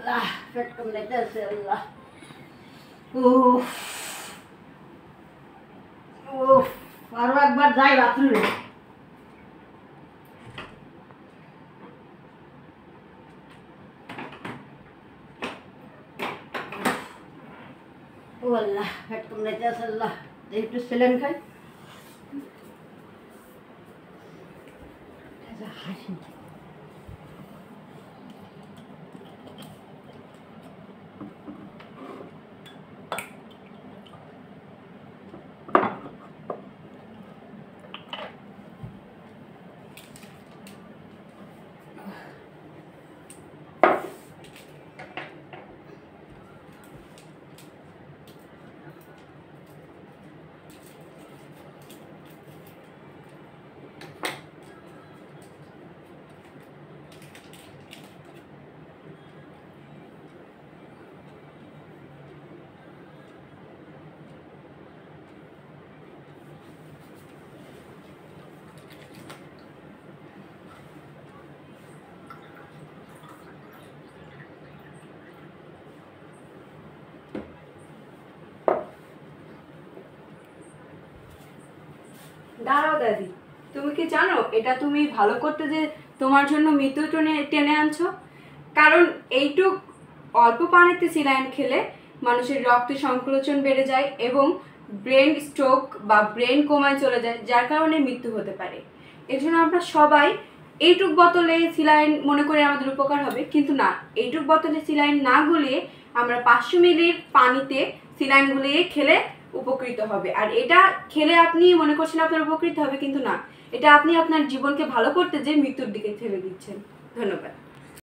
আল্লাহ পেট কামড়াইতেছে আল্লাহ। উফ উফ, আরো একবার যাই বাথরুমে। ও আল্লাহ পেট কামড়াইতেছে আল্লাহ, একটু স্যালাইন খাই। হাসি দাঁড়াও দাদি, তুমি কি জানো এটা তুমি ভালো করতে যে তোমার জন্য মৃত্যু টেনে আনছো? কারণ এইটুক অল্প পানিতে স্যালাইন খেলে মানুষের রক্ত সংকোচন বেড়ে যায় এবং ব্রেন স্ট্রোক বা ব্রেন কোমায় চলে যায়, যার কারণে মৃত্যু হতে পারে। এর জন্য আমরা সবাই এইটুক বোতলে স্যালাইন মনে করে আমাদের উপকার হবে, কিন্তু না, এইটুক বোতলে স্যালাইন না গুলিয়ে আমরা 500 মিলির পানিতে স্যালাইন গুলিয়ে খেলে উপকৃত হবে। আর এটা খেলে আপনি মনে করছেন আপনার উপকৃত হবে, কিন্তু না, এটা আপনি আপনার জীবনকে ভালো করতে যে মৃত্যুর দিকে ঠেলে দিচ্ছেন। ধন্যবাদ।